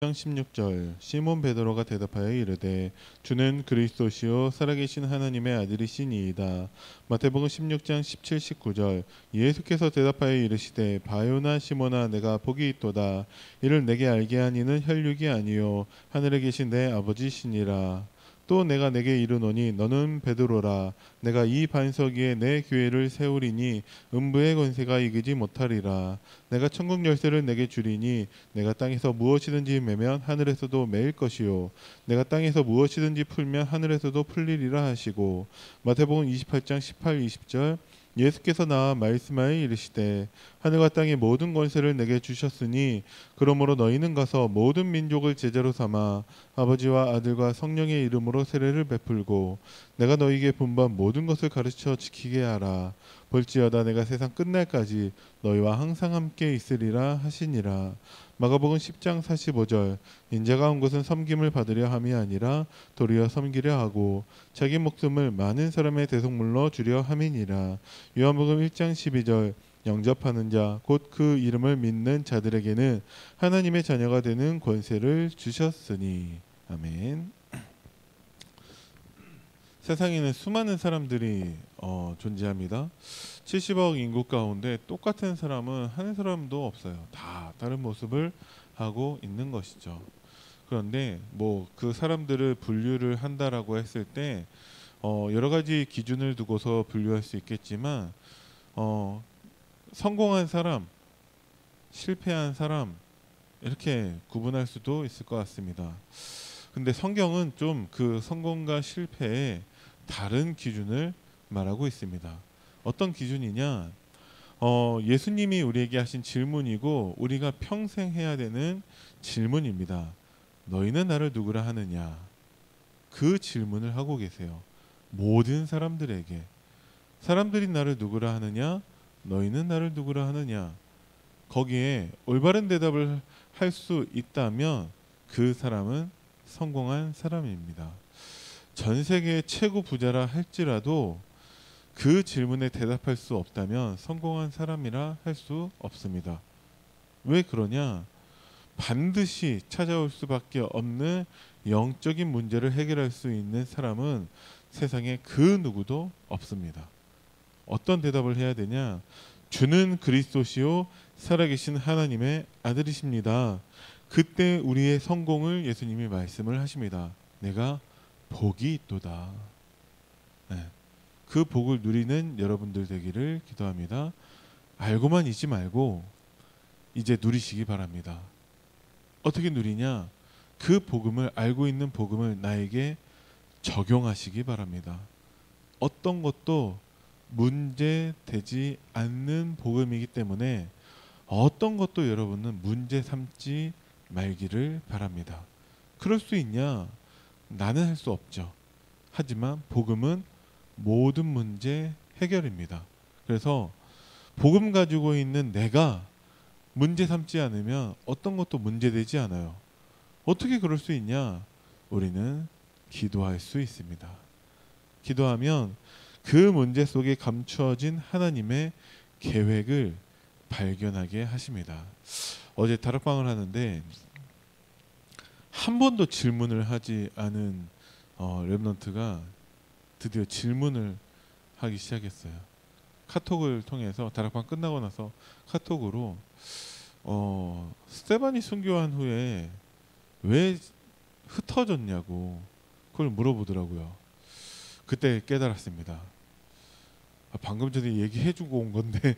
장 16절 시몬 베드로가 대답하여 이르되 주는 그리스도시요 살아계신 하나님의 아들이시니이다. 마태복음 16장 17, 19절 예수께서 대답하여 이르시되 바요나 시몬아 내가 복이 있도다. 이를 내게 알게 한 이는 혈육이 아니요 하늘에 계신 내 아버지시니라. 또 내가 내게 이르노니 너는 베드로라. 내가 이 반석 위에 내 교회를 세우리니 음부의 권세가 이기지 못하리라. 내가 천국 열쇠를 내게 주리니 내가 땅에서 무엇이든지 매면 하늘에서도 매일 것이요 내가 땅에서 무엇이든지 풀면 하늘에서도 풀리리라 하시고. 마태복음 28장 18, 20절 예수께서 나와 말씀하여 이르시되 하늘과 땅의 모든 권세를 내게 주셨으니 그러므로 너희는 가서 모든 민족을 제자로 삼아 아버지와 아들과 성령의 이름으로 세례를 베풀고 내가 너희에게 분부한 모든 것을 가르쳐 지키게 하라. 볼지어다 내가 세상 끝날까지 너희와 항상 함께 있으리라 하시니라. 마가복음 10장 45절 인자가 온 것은 섬김을 받으려 함이 아니라 도리어 섬기려 하고 자기 목숨을 많은 사람의 대속물로 주려 함이니라. 요한복음 1장 12절 영접하는 자 곧 그 이름을 믿는 자들에게는 하나님의 자녀가 되는 권세를 주셨으니. 아멘. 세상에는 수많은 사람들이 존재합니다. 70억 인구 가운데 똑같은 사람은 한 사람도 없어요. 다 다른 모습을 하고 있는 것이죠. 그런데 뭐 그 사람들을 분류를 한다라고 했을 때 여러 가지 기준을 두고서 분류할 수 있겠지만 성공한 사람, 실패한 사람 이렇게 구분할 수도 있을 것 같습니다. 근데 성경은 좀 그 성공과 실패에 다른 기준을 말하고 있습니다. 어떤 기준이냐? 예수님이 우리에게 하신 질문이고 우리가 평생 해야 되는 질문입니다. 너희는 나를 누구라 하느냐? 그 질문을 하고 계세요. 모든 사람들에게. 사람들이 나를 누구라 하느냐? 너희는 나를 누구라 하느냐? 거기에 올바른 대답을 할 수 있다면 그 사람은 성공한 사람입니다. 전 세계 최고 부자라 할지라도 그 질문에 대답할 수 없다면 성공한 사람이라 할 수 없습니다. 왜 그러냐? 반드시 찾아올 수밖에 없는 영적인 문제를 해결할 수 있는 사람은 세상에 그 누구도 없습니다. 어떤 대답을 해야 되냐? 주는 그리스도시요 살아계신 하나님의 아들이십니다. 그때 우리의 성공을 예수님이 말씀을 하십니다. 내가 복이 있도다. 네. 그 복을 누리는 여러분들 되기를 기도합니다. 알고만 있지 말고 이제 누리시기 바랍니다. 어떻게 누리냐? 그 복음을 알고 있는 복음을 나에게 적용하시기 바랍니다. 어떤 것도 문제되지 않는 복음이기 때문에 어떤 것도 여러분은 문제 삼지 말기를 바랍니다. 그럴 수 있냐? 나는 할 수 없죠. 하지만 복음은 모든 문제 해결입니다. 그래서 복음 가지고 있는 내가 문제 삼지 않으면 어떤 것도 문제되지 않아요. 어떻게 그럴 수 있냐? 우리는 기도할 수 있습니다. 기도하면 그 문제 속에 감추어진 하나님의 계획을 발견하게 하십니다. 어제 다락방을 하는데 한 번도 질문을 하지 않은 렘넌트가 드디어 질문을 하기 시작했어요. 카톡을 통해서 다락방 끝나고 나서 카톡으로 스테반이 순교한 후에 왜 흩어졌냐고 그걸 물어보더라고요. 그때 깨달았습니다. 방금 전에 얘기해주고 온 건데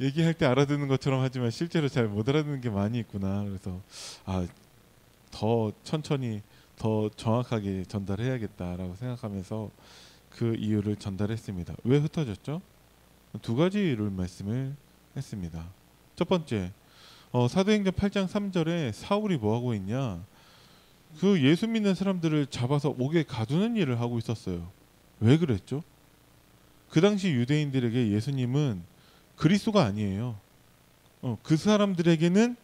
얘기할 때 알아듣는 것처럼 하지만 실제로 잘 못 알아듣는 게 많이 있구나. 그래서 더 천천히 더 정확하게 전달해야겠다라고 생각하면서 그 이유를 전달했습니다. 왜 흩어졌죠? 두 가지를 말씀을 했습니다. 첫 번째, 사도행전 8장 3절에 사울이 뭐하고 있냐? 그 예수 믿는 사람들을 잡아서 옥에 가두는 일을 하고 있었어요. 왜 그랬죠? 그 당시 유대인들에게 예수님은 그리스도가 아니에요. 그 사람들에게는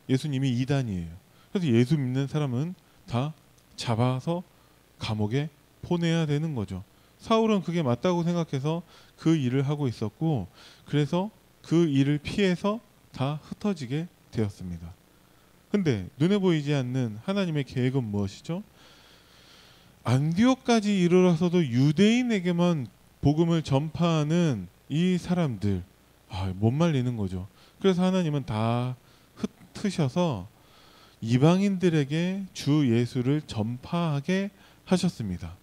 예수님이 이단이에요. 그래서 예수 믿는 사람은 다 잡아서 감옥에 보내야 되는 거죠. 사울은 그게 맞다고 생각해서 그 일을 하고 있었고, 그래서 그 일을 피해서 다 흩어지게 되었습니다. 근데 눈에 보이지 않는 하나님의 계획은 무엇이죠? 안디옥까지 이르러서도 유대인에게만 복음을 전파하는 이 사람들, 못 말리는 거죠. 그래서 하나님은 다 흩으셔서 이방인들에게 주 예수를 전파하게 하셨습니다.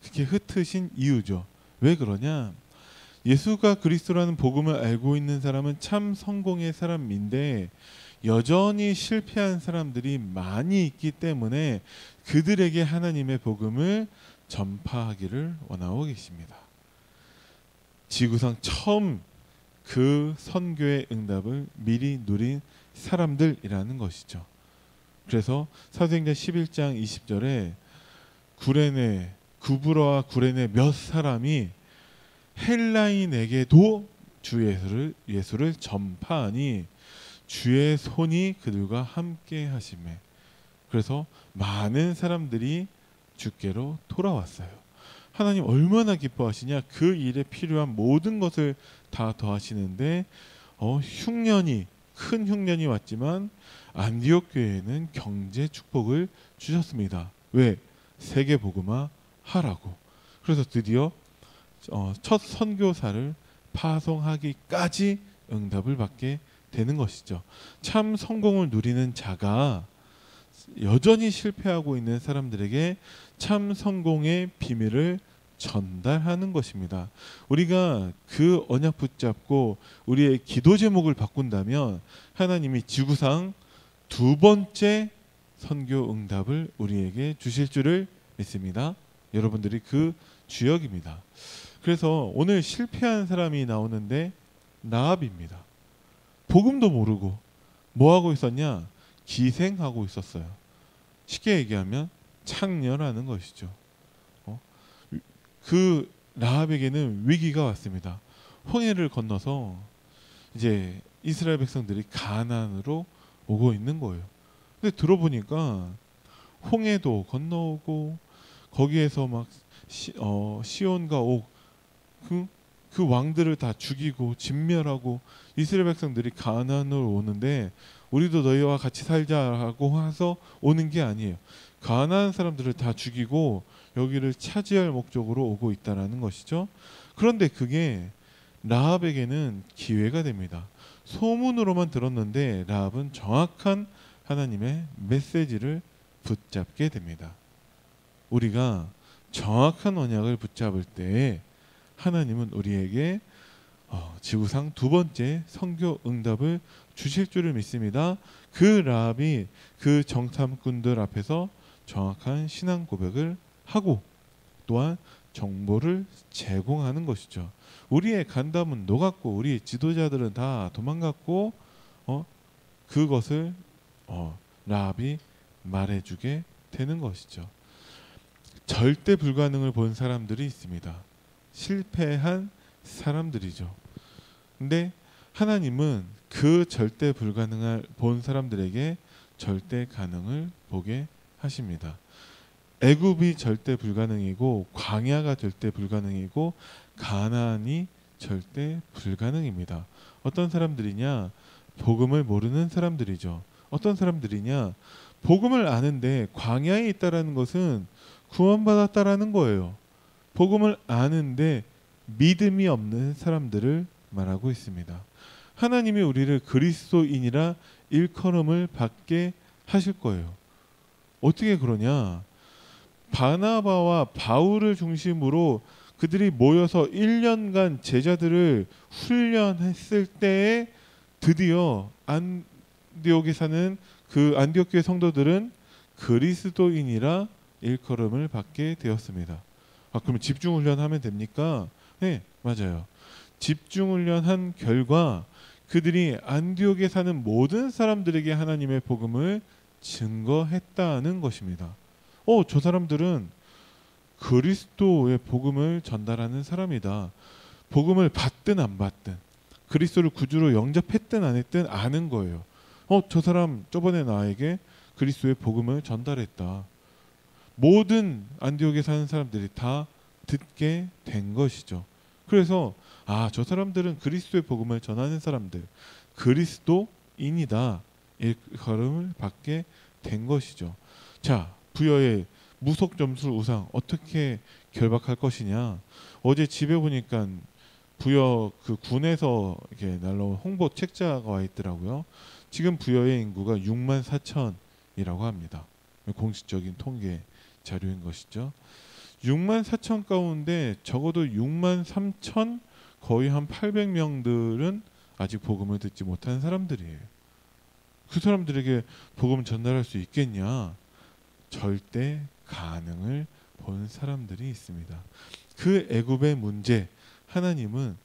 그게 흩으신 이유죠. 왜 그러냐? 예수가 그리스도라는 복음을 알고 있는 사람은 참 성공의 사람인데 여전히 실패한 사람들이 많이 있기 때문에 그들에게 하나님의 복음을 전파하기를 원하고 계십니다. 지구상 처음 그 선교의 응답을 미리 누린 사람들이라는 것이죠. 그래서 사도행전 11장 20절에 구브로와 구레네 몇 사람이 헬라인에게도 주 예수를 전파하니 주의 손이 그들과 함께 하심에, 그래서 많은 사람들이 주께로 돌아왔어요. 하나님 얼마나 기뻐하시냐. 그 일에 필요한 모든 것을 다 더하시는데 큰 흉년이 왔지만 안디옥 교회에는 경제 축복을 주셨습니다. 왜? 세계 복음화 하라고. 그래서 드디어 첫 선교사를 파송하기까지 응답을 받게 되는 것이죠. 참 성공을 누리는 자가 여전히 실패하고 있는 사람들에게 참 성공의 비밀을 전달하는 것입니다. 우리가 그 언약 붙잡고 우리의 기도 제목을 바꾼다면 하나님이 지구상 두 번째 선교 응답을 우리에게 주실 줄을 믿습니다. 여러분들이 그 주역입니다. 그래서 오늘 실패한 사람이 나오는데 라합입니다. 복음도 모르고 뭐 하고 있었냐? 기생하고 있었어요. 쉽게 얘기하면 창녀라는 것이죠. 그 라합에게는 위기가 왔습니다. 홍해를 건너서 이제 이스라엘 백성들이 가나안으로 오고 있는 거예요. 근데 들어보니까 홍해도 건너오고 거기에서 막 시온과 옥 그 왕들을 다 죽이고 진멸하고 이스라엘 백성들이 가나안으로 오는데 우리도 너희와 같이 살자라고 해서 오는 게 아니에요. 가나안 사람들을 다 죽이고 여기를 차지할 목적으로 오고 있다라는 것이죠. 그런데 그게 라합에게는 기회가 됩니다. 소문으로만 들었는데 라합은 정확한 하나님의 메시지를 붙잡게 됩니다. 우리가 정확한 언약을 붙잡을 때 하나님은 우리에게 지구상 두 번째 선교 응답을 주실 줄을 믿습니다. 그 라합이 그 정탐꾼들 앞에서 정확한 신앙 고백을 하고 또한 정보를 제공하는 것이죠. 우리의 간담은 녹았고 우리의 지도자들은 다 도망갔고 그것을 라합이 말해주게 되는 것이죠. 절대 불가능을 본 사람들이 있습니다. 실패한 사람들이죠. 근데 하나님은 그 절대 불가능을 본 사람들에게 절대 가능을 보게 하십니다. 애굽이 절대 불가능이고 광야가 절대 불가능이고 가나안이 절대 불가능입니다. 어떤 사람들이냐? 복음을 모르는 사람들이죠. 어떤 사람들이냐? 복음을 아는데 광야에 있다라는 것은 구원받았다라는 거예요. 복음을 아는데 믿음이 없는 사람들을 말하고 있습니다. 하나님이 우리를 그리스도인이라 일컬음을 받게 하실 거예요. 어떻게 그러냐? 바나바와 바울을 중심으로 그들이 모여서 1년간 제자들을 훈련했을 때에 드디어 안디옥에 사는 그 안디옥 교회 성도들은 그리스도인이라 일컬음을 받게 되었습니다. 그러면 집중훈련하면 됩니까? 네, 맞아요. 집중훈련한 결과 그들이 안디옥에 사는 모든 사람들에게 하나님의 복음을 증거했다는 것입니다. 저 사람들은 그리스도의 복음을 전달하는 사람이다. 복음을 받든 안 받든 그리스도를 구주로 영접했든 안 했든 아는 거예요. 저 사람 저번에 나에게 그리스도의 복음을 전달했다. 모든 안디옥에 사는 사람들이 다 듣게 된 것이죠. 그래서 저 사람들은 그리스도의 복음을 전하는 사람들, 그리스도인이다 일컬음을 받게 된 것이죠. 자, 부여의 무속 점술 우상 어떻게 결박할 것이냐? 어제 집에 보니까 부여 그 군에서 이렇게 날라온 홍보 책자가 와 있더라고요. 지금 부여의 인구가 6만 4천이라고 합니다. 공식적인 통계 자료인 것이죠. 6만 4천 가운데 적어도 6만 3천 거의 한 800명들은 아직 복음을 듣지 못한 사람들이에요. 그 사람들에게 복음 전달할 수 있겠냐? 절대 가능을 본 사람들이 있습니다. 그 애굽의 문제 하나님은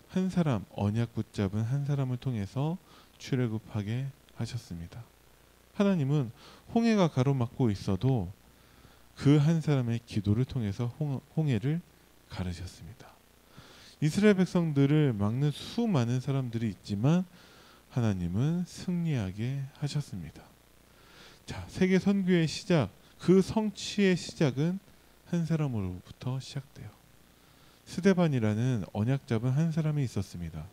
한 사람 언약 붙잡은 한 사람을 통해서 출애굽하게 하셨습니다. 하나님은 홍해가 가로막고 있어도 그 한 사람의 기도를 통해서 홍해를 가르셨습니다. 이스라엘 백성들을 막는 수많은 사람들이 있지만 하나님은 승리하게 하셨습니다. 자, 세계 선교의 시작, 그 성취의 시작은 한 사람으로부터 시작돼요. 스데반이라는 언약 잡은 한 사람이 있었습니다.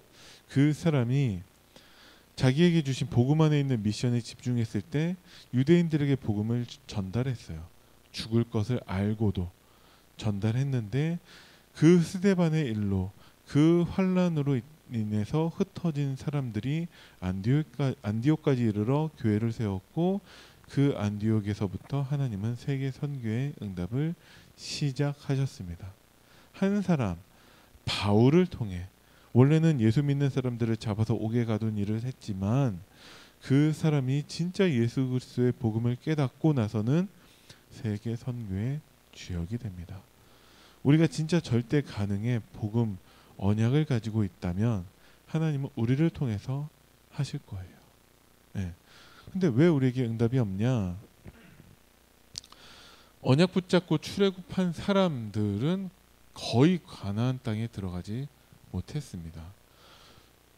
그 사람이 자기에게 주신 복음 안에 있는 미션에 집중했을 때 유대인들에게 복음을 전달했어요. 죽을 것을 알고도 전달했는데 그 스데반의 일로 그 환란으로 인해서 흩어진 사람들이 안디옥까지 이르러 교회를 세웠고 그 안디옥에서부터 하나님은 세계 선교의 응답을 시작하셨습니다. 한 사람 바울을 통해 원래는 예수 믿는 사람들을 잡아서 옥에 가둔 일을 했지만 그 사람이 진짜 예수 그리스도의 복음을 깨닫고 나서는 세계 선교의 주역이 됩니다. 우리가 진짜 절대 가능의 복음 언약을 가지고 있다면 하나님은 우리를 통해서 하실 거예요. 네. 근데 왜 우리에게 응답이 없냐? 언약 붙잡고 출애굽한 사람들은 거의 가나안 땅에 들어가지 못했습니다.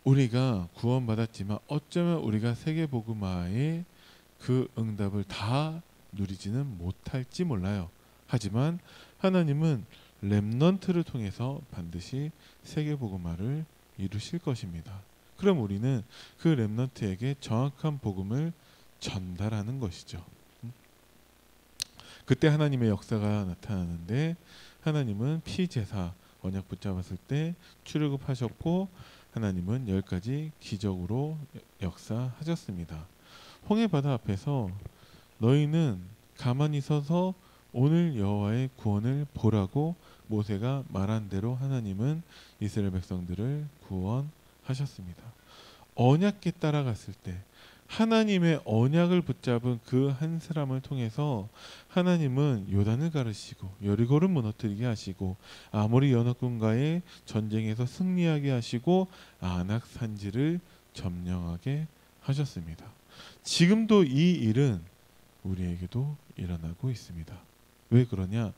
우리가 구원받았지만 어쩌면 우리가 세계복음화의 그 응답을 다 누리지는 못할지 몰라요. 하지만 하나님은 렘넌트를 통해서 반드시 세계복음화를 이루실 것입니다. 그럼 우리는 그 렘넌트에게 정확한 복음을 전달하는 것이죠. 그때 하나님의 역사가 나타나는데 하나님은 피제사 언약 붙잡았을 때 출애굽하셨고 하나님은 10가지 기적으로 역사하셨습니다. 홍해바다 앞에서 너희는 가만히 서서 오늘 여호와의 구원을 보라고 모세가 말한 대로 하나님은 이스라엘 백성들을 구원하셨습니다. 언약에 따라갔을 때 하나님의 언약을 붙잡은 그 한 사람을 통해서 하나님은 요단을 가르시고 여리고를 무너뜨리게 하시고 아모리 연합군과의 전쟁에서 승리하게 하시고 아낙 산지를 점령하게 하셨습니다. 지금도 이 일은 우리에게도 일어나고 있습니다. 왜 그러냐?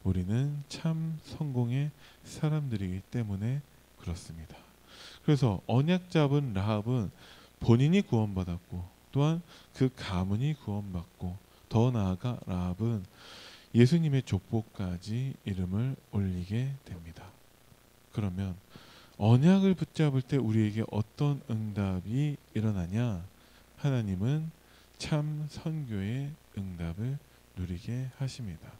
우리는 참 성공의 사람들이기 때문에 그렇습니다. 그래서 언약 잡은 라합은 본인이 구원받았고 또한 그 가문이 구원받고 더 나아가 라합은 예수님의 족보까지 이름을 올리게 됩니다. 그러면 언약을 붙잡을 때 우리에게 어떤 응답이 일어나냐? 하나님은 참 선교의 응답을 누리게 하십니다.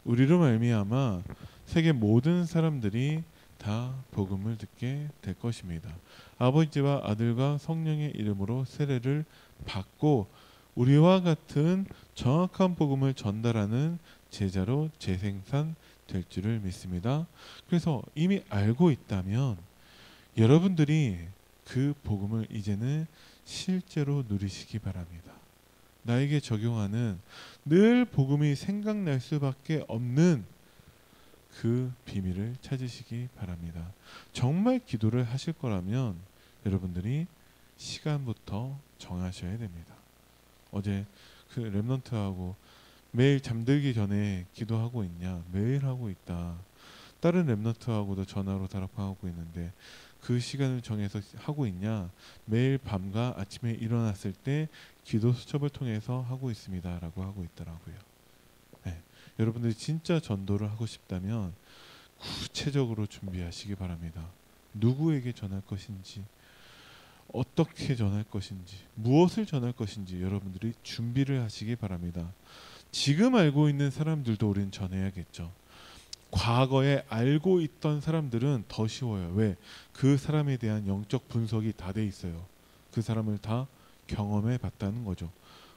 우리로 말미암아 세계 모든 사람들이 다 복음을 듣게 될 것입니다. 아버지와 아들과 성령의 이름으로 세례를 받고 우리와 같은 정확한 복음을 전달하는 제자로 재생산될 줄을 믿습니다. 그래서 이미 알고 있다면 여러분들이 그 복음을 이제는 실제로 누리시기 바랍니다. 나에게 적용하는 늘 복음이 생각날 수밖에 없는 그 비밀을 찾으시기 바랍니다. 정말 기도를 하실 거라면 여러분들이 시간부터 정하셔야 됩니다. 어제 그 렘넌트하고 매일 잠들기 전에 기도하고 있냐? 매일 하고 있다. 다른 렘넌트하고도 전화로 다락방하고 있는데 그 시간을 정해서 하고 있냐? 매일 밤과 아침에 일어났을 때 기도 수첩을 통해서 하고 있습니다. 라고 하고 있더라고요. 네. 여러분들이 진짜 전도를 하고 싶다면 구체적으로 준비하시기 바랍니다. 누구에게 전할 것인지, 어떻게 전할 것인지, 무엇을 전할 것인지 여러분들이 준비를 하시기 바랍니다. 지금 알고 있는 사람들도 우리는 전해야겠죠. 과거에 알고 있던 사람들은 더 쉬워요. 왜? 그 사람에 대한 영적 분석이 다 돼 있어요. 그 사람을 다 경험해 봤다는 거죠.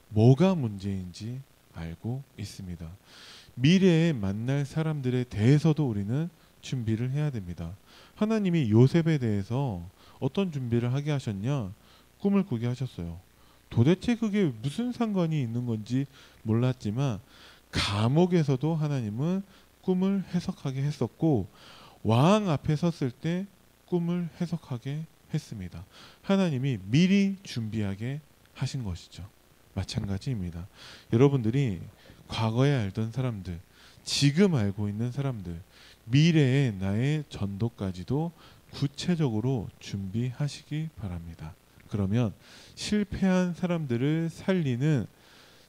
뭐가 문제인지 알고 있습니다. 미래에 만날 사람들에 대해서도 우리는 준비를 해야 됩니다. 하나님이 요셉에 대해서 어떤 준비를 하게 하셨냐? 꿈을 꾸게 하셨어요. 도대체 그게 무슨 상관이 있는 건지 몰랐지만 감옥에서도 하나님은 꿈을 해석하게 했었고 왕 앞에 섰을 때 꿈을 해석하게 했습니다. 하나님이 미리 준비하게 하신 것이죠. 마찬가지입니다. 여러분들이 과거에 알던 사람들, 지금 알고 있는 사람들, 미래의 나의 전도까지도 구체적으로 준비하시기 바랍니다. 그러면 실패한 사람들을 살리는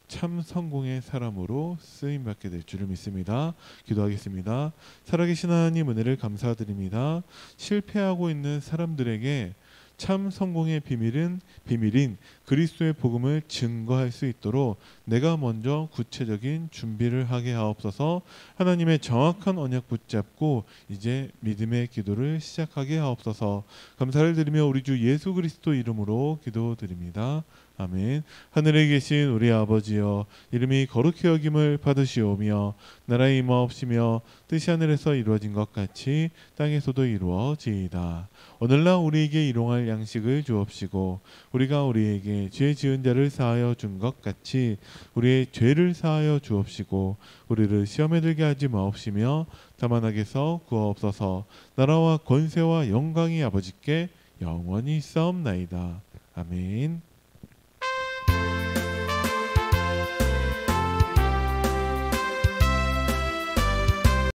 참 성공의 사람으로 쓰임 받게 될 줄을 믿습니다. 기도하겠습니다. 살아계신 하나님 은혜를 감사드립니다. 실패하고 있는 사람들에게 참 성공의 비밀인 그리스도의 복음을 증거할 수 있도록 내가 먼저 구체적인 준비를 하게 하옵소서. 하나님의 정확한 언약 붙잡고 이제 믿음의 기도를 시작하게 하옵소서. 감사를 드리며 우리 주 예수 그리스도 이름으로 기도드립니다. 아멘. 하늘에 계신 우리 아버지여, 이름이 거룩히 여김을 받으시오며 나라의 임하옵시며 뜻이 하늘에서 이루어진 것 같이 땅에서도 이루어지이다. 오늘날 우리에게 일용할 양식을 주옵시고 우리가 우리에게 죄 지은 자를 사하여 준 것 같이 우리의 죄를 사하여 주옵시고 우리를 시험에 들게 하지 마옵시며 다만 악에서 구하옵소서. 나라와 권세와 영광이 아버지께 영원히 있사옵나이다. 아멘.